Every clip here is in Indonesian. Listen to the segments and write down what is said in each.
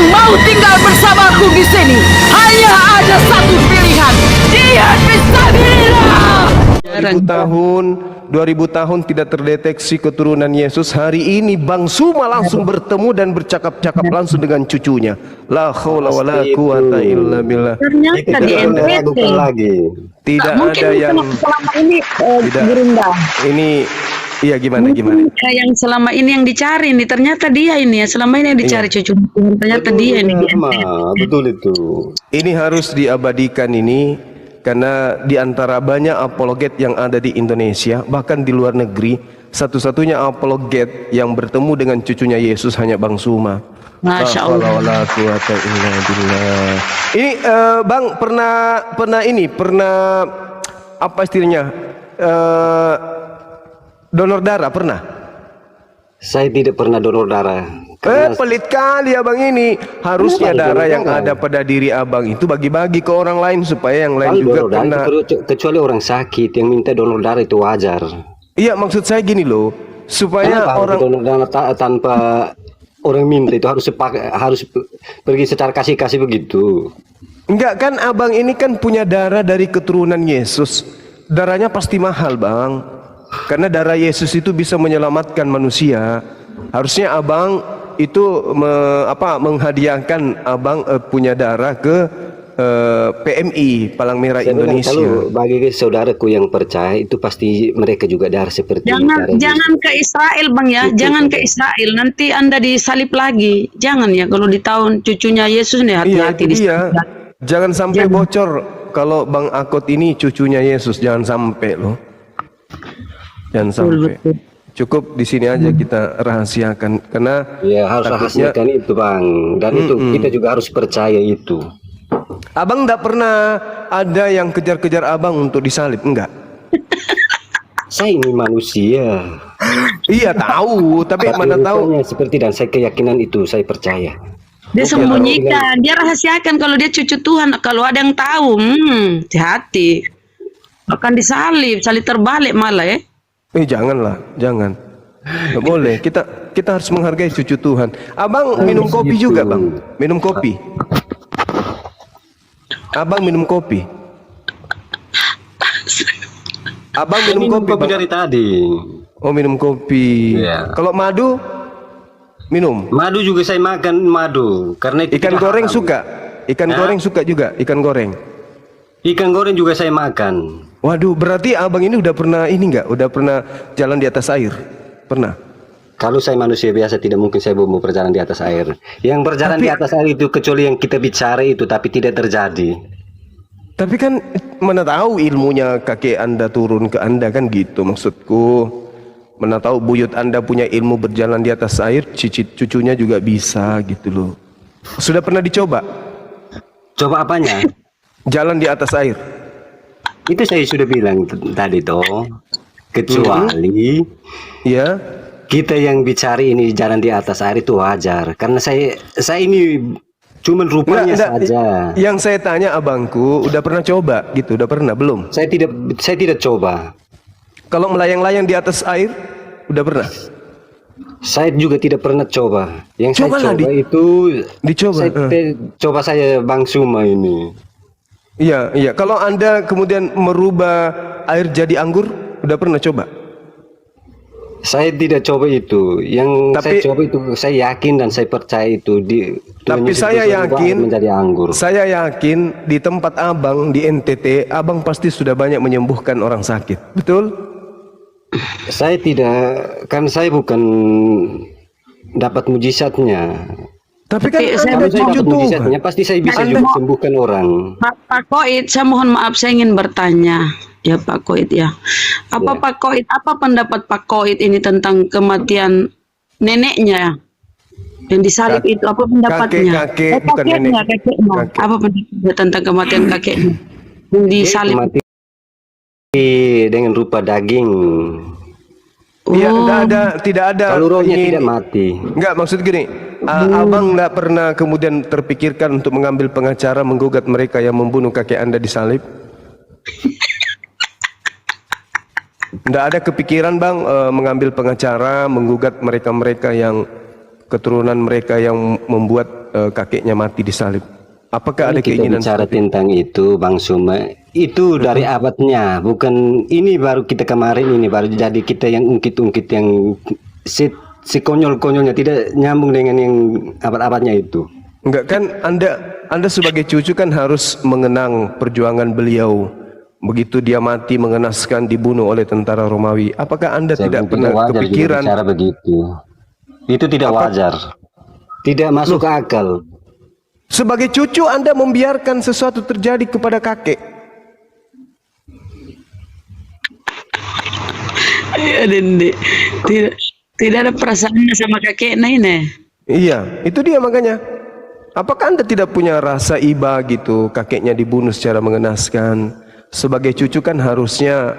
yang mau tinggal bersamaku di sini hanya ada satu pilihan. Dia fisabilillah. 2000 tahun tidak terdeteksi keturunan Yesus. Hari ini Bang Suma langsung bertemu dan bercakap-cakap langsung dengan cucunya. La haula wala quwata illa billah. Ternyata di NTT lagi. Tidak mungkin ada yang selama ini tidak. Gerunda. Ini iya gimana. Yang selama ini yang dicari nih ternyata dia ini ya, selama ini yang dicari cucu ternyata Betul, dia ini. betul itu. Ini harus diabadikan ini karena di antara banyak apologet yang ada di Indonesia bahkan di luar negeri, satu-satunya apologet yang bertemu dengan cucunya Yesus hanya Bang Suma. Masya Allah. Ini Bang pernah apa istilahnya donor darah pernah? Saya tidak pernah donor darah. Pelit kali abang ini. Harusnya darah yang ada pada diri abang itu bagi-bagi ke orang lain supaya yang lain juga kena. Kecuali orang sakit yang minta donor darah itu wajar. Iya, maksud saya gini loh, supaya orang donor darah tanpa orang minta itu harus pergi secara kasih-kasih begitu. enggak kan, abang ini kan punya darah dari keturunan Yesus. Darahnya pasti mahal, Bang. Karena darah Yesus itu bisa menyelamatkan manusia. Harusnya abang itu menghadiahkan abang punya darah ke PMI Palang Merah Indonesia. Kalau bagi saudaraku yang percaya itu pasti mereka juga darah seperti Jangan ke Israel Bang ya, jangan ke Israel, nanti Anda disalib lagi. Jangan ya, kalau di tahun cucunya Yesus nih hati-hati. Iya, jangan sampai bocor kalau Bang Akot ini cucunya Yesus, jangan sampai loh. Jangan sampai. Cukup di sini aja kita rahasiakan karena ya harus rahasiakan itu Bang, dan itu kita juga harus percaya itu. Abang enggak pernah ada yang kejar-kejar abang untuk disalib, enggak? Saya ini manusia. Iya tahu, tapi mana tahu seperti dan saya keyakinan itu saya percaya. Dia sembunyikan, dia rahasiakan kalau dia cucu Tuhan. Kalau ada yang tahu, hati-hati. Akan disalib, salib terbalik malah ya. Janganlah, jangan. Nggak boleh. Kita harus menghargai cucu Tuhan. Abang minum kopi juga, Bang. Minum kopi. Abang minum kopi. Abang minum kopi dari tadi. Oh, minum kopi. Ya. Kalau madu minum. Madu juga saya makan madu karena itu ikan goreng suka. Ikan goreng suka juga, ikan goreng. Ikan goreng juga saya makan. Waduh, berarti abang ini udah pernah udah pernah jalan di atas air? Pernah? Kalau saya manusia biasa tidak mungkin saya mau berjalan di atas air. Yang berjalan di atas air itu kecuali yang kita bicara itu, tapi tidak terjadi. Tapi kan mana tahu ilmunya kakek Anda turun ke Anda kan gitu maksudku. Mana tahu buyut Anda punya ilmu berjalan di atas air, cicit cucunya juga bisa gitu loh. Sudah pernah dicoba? Coba apanya? Jalan di atas air. Itu saya sudah bilang tadi toh. Kecuali ya kita yang bicara ini jalan di atas air itu wajar. Karena saya ini cuman rupanya saja. Yang saya tanya abangku, udah pernah coba gitu? Udah pernah belum? Saya tidak coba. Kalau melayang-layang di atas air, udah pernah? Saya juga tidak pernah coba. Yang saya coba itu dicoba. Coba saya Bang Suma ini. Iya. Kalau Anda kemudian merubah air jadi anggur, udah pernah coba? Saya tidak coba itu. Yang saya coba itu, saya yakin dan saya percaya itu. Tapi saya yakin, menjadi anggur. Saya yakin di tempat abang di NTT, abang pasti sudah banyak menyembuhkan orang sakit. Betul? Saya tidak, kan saya bukan dapat mujizatnya. Tapi kan saya dapat mujizatnya, pasti saya bisa juga sembuhkan orang. Pak Koid, saya mohon maaf, saya ingin bertanya. Ya Pak Koid ya. Pak Koid, apa pendapat Pak Koid ini tentang kematian neneknya yang disalib itu? Apa pendapatnya? Kakeknya. Apa pendapatnya tentang kematian kakeknya yang disalib? Mati dengan rupa daging. Iya, tidak ada. Kalau rohnya tidak mati. Enggak, maksud gini, abang enggak pernah kemudian terpikirkan untuk mengambil pengacara menggugat mereka yang membunuh kakek Anda disalib? Enggak ada kepikiran Bang mengambil pengacara menggugat mereka-mereka yang keturunan mereka yang membuat kakeknya mati disalib. Apakah ada Kita keinginan bicara seperti itu? tentang itu, Bang Suma, itu dari abadnya, bukan ini baru kita kemarin ini baru jadi kita yang ungkit-ungkit yang sekonyol-konyolnya tidak nyambung dengan yang abad-abadnya itu. Enggak kan, Anda sebagai cucu kan harus mengenang perjuangan beliau. Begitu dia mati mengenaskan dibunuh oleh tentara Romawi. Apakah Anda Saya tidak bilang pernah wajar juga kepikiran? bicara begitu. Itu tidak wajar, tidak masuk akal. Sebagai cucu Anda membiarkan sesuatu terjadi kepada kakek. Ya, Dende. Tidak ada perasaannya sama kakeknya ini. Iya, itu dia makanya. Apakah Anda tidak punya rasa iba gitu, kakeknya dibunuh secara mengenaskan? Sebagai cucu kan harusnya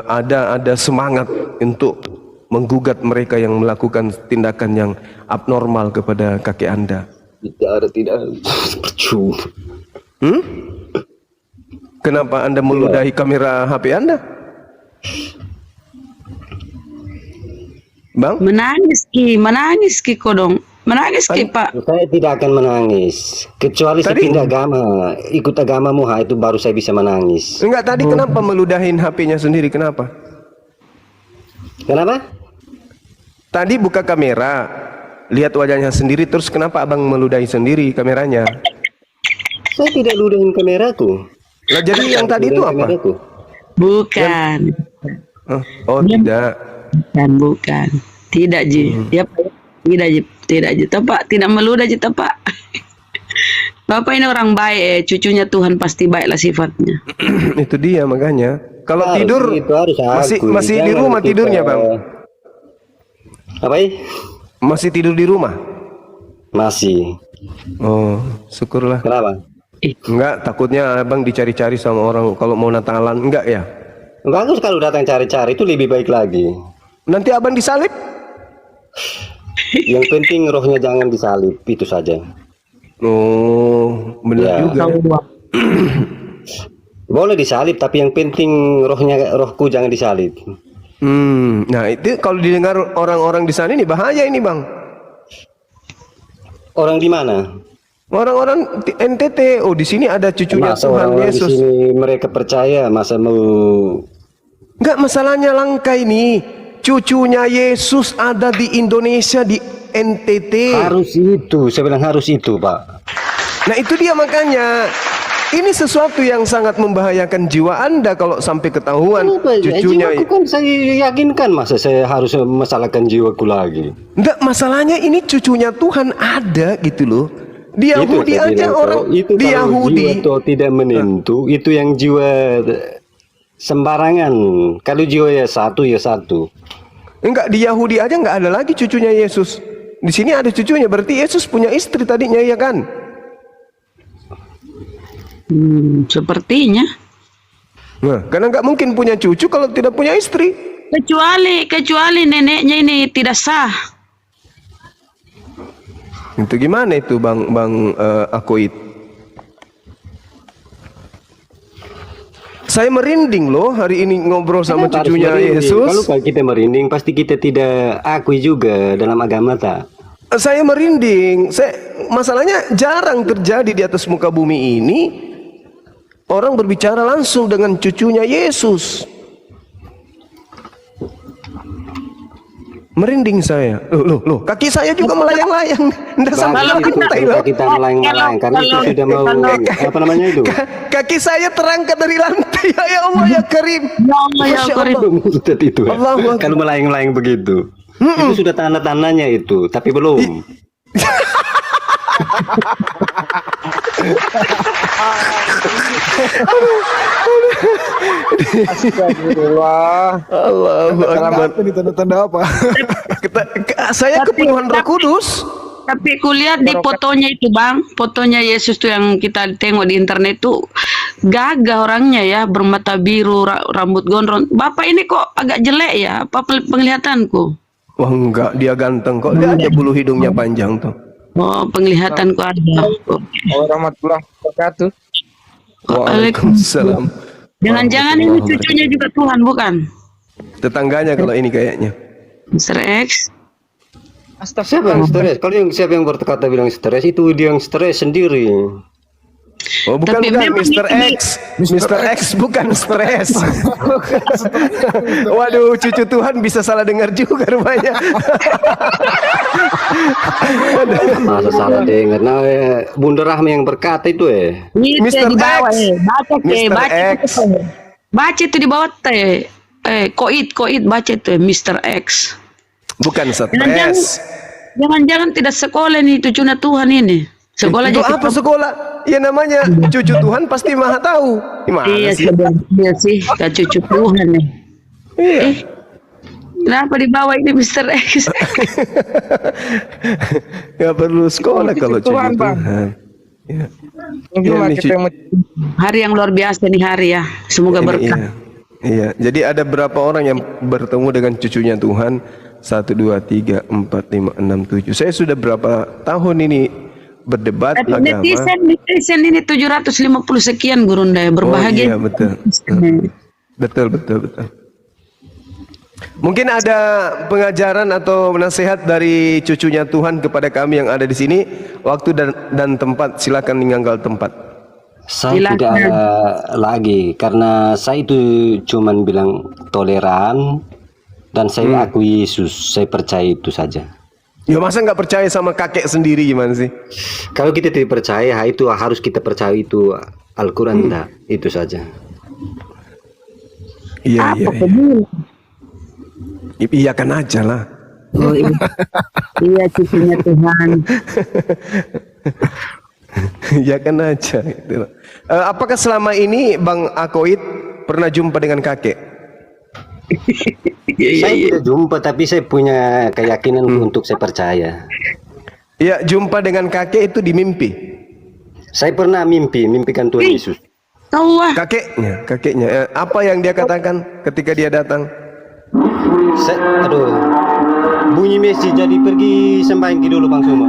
ada semangat untuk menggugat mereka yang melakukan tindakan yang abnormal kepada kakek Anda. Tidak percuma. Kenapa Anda meludahi kamera HP Anda? Bang? Menangis ki kodong. Menangis ki Pak. Saya tidak akan menangis, kecuali saya Tadi- pindah agama, ikut agamamu, itu baru saya bisa menangis. Enggak, tadi kenapa meludahin HP-nya sendiri? Kenapa? Kenapa? Tadi buka kamera, lihat wajahnya sendiri, terus kenapa abang meludahi sendiri kameranya? Saya tidak ludahin kameraku. Lah jadi yang tadi itu apa? Kameraku. Bukan. Oh tidak. Bukan. Tidak Ji. Ya Pak. Tidak Ji. Tidak Ji. Pak, tidak meludah Ji Pak. Bapak ini orang baik, cucunya Tuhan pasti baiklah sifatnya. Itu dia makanya. Kalau Harus tidur gitu, harus akui. masih di Jangan rumah kita- tidurnya, Bang. Apa ini? Masih tidur di rumah? Masih. Oh, syukurlah. Kenapa? Enggak, takutnya abang dicari-cari sama orang kalau mau Natalan. Enggak ya? Bagus kalau datang cari-cari, itu lebih baik lagi. Nanti abang disalib? Yang penting rohnya jangan disalib, itu saja. Oh, benar Ya. juga. Boleh disalib, tapi yang penting rohku jangan disalib. Nah itu kalau didengar orang-orang di sana ini bahaya ini, Bang. Orang di mana? Orang-orang NTT, oh di sini ada cucunya Masa Tuhan orang-orang di Yesus. sini mereka percaya, masa mau Enggak, masalahnya langka ini. Cucunya Yesus ada di Indonesia, di NTT. harus itu? Saya bilang harus itu, Pak. Nah itu dia makanya. Ini sesuatu yang sangat membahayakan jiwa Anda kalau sampai ketahuan cucunya. Jiwaku kan saya yakinkan, masa saya harus masalahkan jiwaku lagi. Enggak, masalahnya ini cucunya Tuhan ada gitu loh. Di Yahudi saya aja bilang, orang itu di kalau Yahudi. jiwa itu tidak menentu, itu yang jiwa sembarangan. Kalau jiwa ya satu. Enggak, di Yahudi aja enggak ada lagi cucunya Yesus. Di sini ada cucunya, berarti Yesus punya istri tadinya ya kan? Sepertinya. Nah, karena enggak mungkin punya cucu kalau tidak punya istri. Kecuali neneknya ini tidak sah. Itu gimana itu Bang Akoid? Saya merinding loh hari ini ngobrol sama Kenapa harus cucunya merinding? Yesus. Kalau kita merinding, pasti kita tidak akui juga dalam agama tak. Saya merinding. Masalahnya jarang terjadi di atas muka bumi ini orang berbicara langsung dengan cucunya Yesus. Merinding saya. Loh, kaki saya juga melayang-layang. Nggak sampai Bagus itu lantai kalau loh. kita melayang-layang, karena itu sudah mau apa namanya itu? Kaki saya terangkat dari lantai. Ya Allah ya Karim. Ya Allah ya Masya Karim. Allah. Ustaz itu ya. Allahu Akbar. Kalau melayang-layang begitu, itu sudah tanda-tandanya itu, tapi belum. Astagfirullah. Allahu Akbar. Ini tanda-tanda apa? Saya kepenuhan Roh Kudus. Tapi kulihat di fotonya itu Bang, fotonya Yesus tuh yang kita tengok di internet tuh gagah orangnya ya, bermata biru, rambut gondrong. Bapak ini kok agak jelek ya, apa penglihatanku? Wah enggak, dia ganteng kok. Dia ada bulu hidungnya panjang tuh. Oh, penglihatanku ada. Warahmatullahi wabarakatuh. Waalaikumsalam. Jangan-jangan ini cucunya juga Tuhan bukan? Tetangganya kalau ini kayaknya. Mr. X. Siapa yang stres? Kalau siapa yang berkata bilang stres, itu dia yang stres sendiri. Oh bukan Tapi bukan memang Mr. ini- X, Mr. X bukan stres. Waduh, cucu Tuhan bisa salah dengar juga rupanya. Masa salah dengar? Nah, Bunda Rahmi yang berkata itu Ini Mr. di bawah X. baca Mr. baca X. itu. Baca itu di bawah teh. Koit baca itu Mr. X. Bukan stres. Jangan-jangan tidak sekolah nih cucunya Tuhan ini. Sekolah Itu jadi apa sekolah? Ya namanya cucu Tuhan pasti maha tahu. Gimana iya sih? iya sih, kan cucu Tuhan nih. Iya. Kenapa dibawa ini Mr. X? Gak perlu sekolah kalau cucu Tuhan, Bang. Tuhan. Ya. Mungkin Iya, lah nih, kita yang Hari yang luar biasa nih hari ya. Semoga Ini, berkah. iya. Iya, jadi ada berapa orang yang bertemu dengan cucunya Tuhan? 1, 2, 3, 4, 5, 6, 7. Saya sudah berapa tahun ini berdebat agama. Netizen ini 750 sekian Gurunda ya, Oh berbahagia. iya betul. Betul. Mungkin ada pengajaran atau nasihat dari cucunya Tuhan kepada kami yang ada di sini. Waktu dan tempat, silakan meninggal tempat. Saya Silakan. tidak lagi karena saya itu cuman bilang toleran dan saya akui Yesus, saya percaya itu saja. Ya masa nggak percaya sama kakek sendiri gimana sih? Kalau kita tidak percaya, itu harus kita percaya itu Al-Quran, enggak, itu saja. Iya. Peduli? Iya kan aja lah. Oh, iya cucunya Tuhan. Ya kan aja. Gitu. Apakah selama ini Bang Akoid pernah jumpa dengan kakek? Saya tidak jumpa, tapi saya punya keyakinan untuk saya percaya. Ya, jumpa dengan kakek itu di mimpi. Saya pernah mimpikan Tuhan Yesus. Tahu ah. Kakeknya. Apa yang dia katakan ketika dia datang? Aduh, bunyi Messi, jadi pergi sembahyang dulu Bang Suma.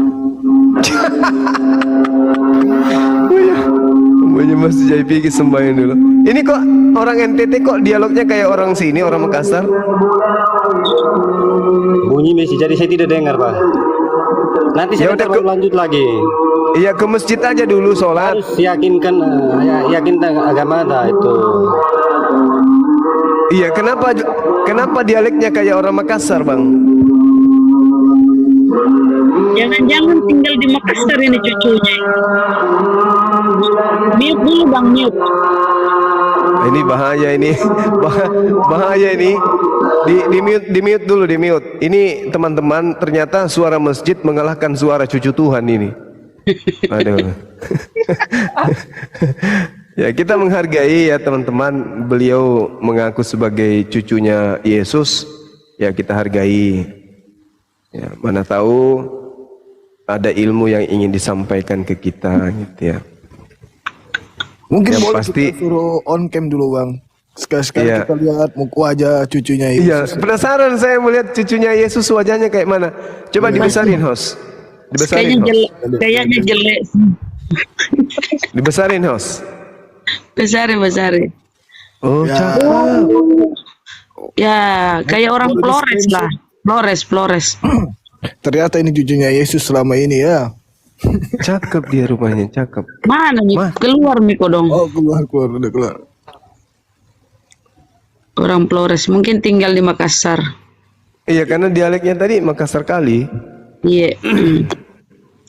Semuanya masih jadi pikir sembahyang dulu. Ini kok orang NTT kok dialognya kayak orang sini, orang Makassar? Bunyi Messi, jadi saya tidak dengar Pak. Nanti Ya saya udah, baru lanjut lagi. Iya ke masjid aja dulu sholat. Harus yakinkan, yakinkan agama ada itu. Iya, kenapa dialeknya kayak orang Makassar, Bang? Jangan-jangan tinggal di Makassar ini cucunya. Mute dulu Bang, mute. Ini bahaya ini. Bahaya ini. Di mute dulu, di mute. Ini teman-teman, ternyata suara masjid mengalahkan suara cucu Tuhan ini. Aduh. Ya, kita menghargai ya teman-teman, beliau mengaku sebagai cucunya Yesus. Ya, kita hargai. Ya, mana tahu ada ilmu yang ingin disampaikan ke kita gitu ya. Mungkin Yang boleh pasti- kita suruh on cam dulu Bang. Sekali-sekali Iya. kita lihat muka wajah cucunya Iya, Yesus. penasaran saya melihat cucunya Yesus wajahnya kayak mana. Coba dibesarin, host. Dibesarin, host. Kayaknya jelek. Dibesarin, host. Besar. Oh, Ya. cakep. Ya, kayak orang Flores lah. Flores. Ternyata ini cucunya Yesus selama ini ya. Cakep dia rupanya, cakep. Mana nih? Mah. Keluar Miko dong. Oh keluar, udah keluar. Orang Flores mungkin tinggal di Makassar. Iya, karena dialeknya tadi Makassar kali. Iya.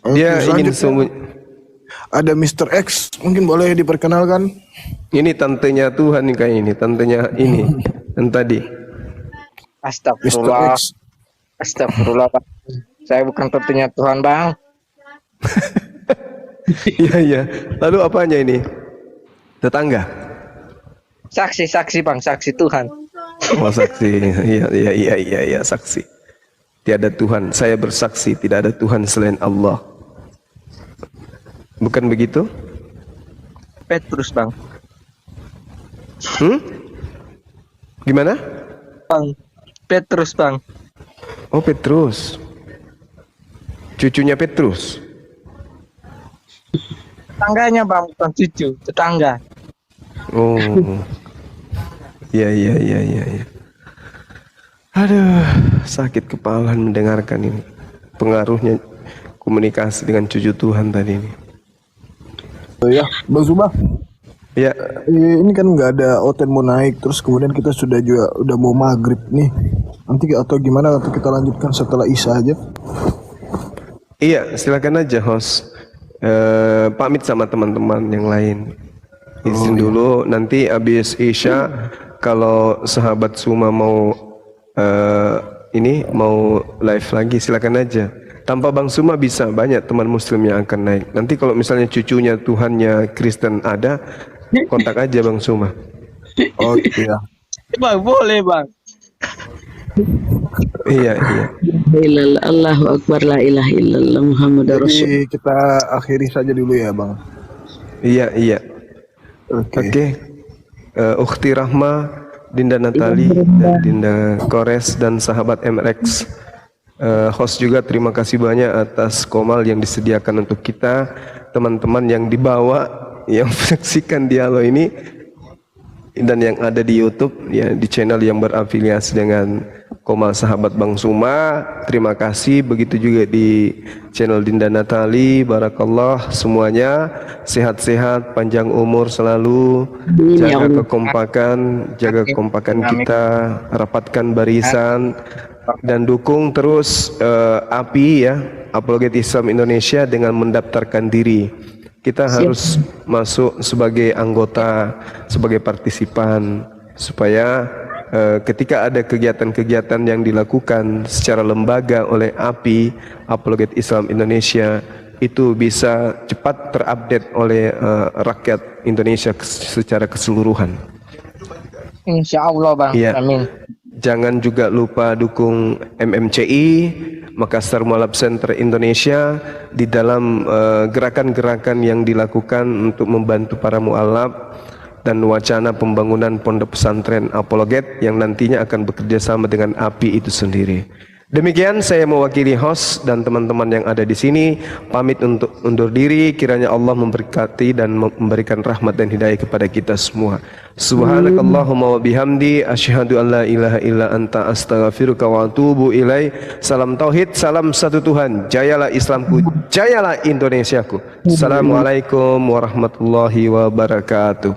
Oke, Dia ingin selanjutnya sembunyi. ada Mr. X, mungkin boleh diperkenalkan. Ini tantenya Tuhan nih kayak ini, tantenya ini yang tadi. Mr. Astagfirullah, X. astagfirullah Pak. Saya bukan tentunya Tuhan Bang. Iya. Lalu apanya ini? Tetangga. Saksi Bang, saksi Tuhan. Oh, saksi. Iya, saksi. Tiada Tuhan, saya bersaksi tidak ada Tuhan selain Allah. Bukan begitu? Petrus Bang. Gimana? Bang, Petrus Bang. Oh, Petrus. Cucunya Petrus. Tetangganya Bang, bukan cucu, tetangga. Oh. Iya. Aduh, sakit kepala mendengarkan ini. pengaruhnya komunikasi dengan cucu Tuhan tadi ini. Oh ya, Bang Subah. Ya, Ini kan nggak ada Oten mau naik, terus kemudian kita sudah juga udah mau maghrib nih. Nanti atau gimana? Atau kita lanjutkan setelah Isya aja? iya, silakan aja host. Pamit sama teman-teman yang lain. Izin dulu, nanti habis Isya kalau sahabat Suma mau mau live lagi silakan aja. Tanpa Bang Suma bisa banyak teman muslim yang akan naik. Nanti kalau misalnya cucunya Tuhannya Kristen ada, kontak aja Bang Suma. Oh iya. Bang, boleh bang. Iya. Allahu Akbar, la ilaha illallah Muhammadur Rasul. Jadi kita akhiri saja dulu ya Bang. Iya. Oke. Ukhti Rahma, Dinda Natali, dan Dinda Kores dan sahabat MRX. Host juga terima kasih banyak atas komal yang disediakan untuk kita, teman-teman yang dibawa, yang menyaksikan dialog ini dan yang ada di YouTube ya, di channel yang berafiliasi dengan Komal Sahabat Bang Suma. Terima kasih, begitu juga di channel Dinda Natali. Barakallah semuanya, sehat-sehat, panjang umur selalu, jaga kekompakan, kita, rapatkan barisan dan dukung terus API ya, Apologet Islam Indonesia, dengan mendaftarkan diri. Kita harus masuk sebagai anggota, sebagai partisipan, supaya ketika ada kegiatan-kegiatan yang dilakukan secara lembaga oleh API, Apologet Islam Indonesia, itu bisa cepat terupdate oleh rakyat Indonesia secara keseluruhan. Insya Allah bang. Iya. Amin. Jangan juga lupa dukung MMCI, Makassar Mualaf Center Indonesia, di dalam gerakan-gerakan yang dilakukan untuk membantu para mualaf dan wacana pembangunan pondok pesantren Apologet yang nantinya akan bekerja sama dengan API itu sendiri. Demikian saya mewakili host dan teman-teman yang ada di sini pamit untuk undur diri. Kiranya Allah memberkati dan memberikan rahmat dan hidayah kepada kita semua. Subhanakallahumma wa bihamdi asyhadu an la ilaha illa anta astaghfiruka wa atubu ilai. Salam tauhid, salam satu Tuhan. Jayalah Islamku, jayalah Indonesiaku. Assalamualaikum warahmatullahi wabarakatuh.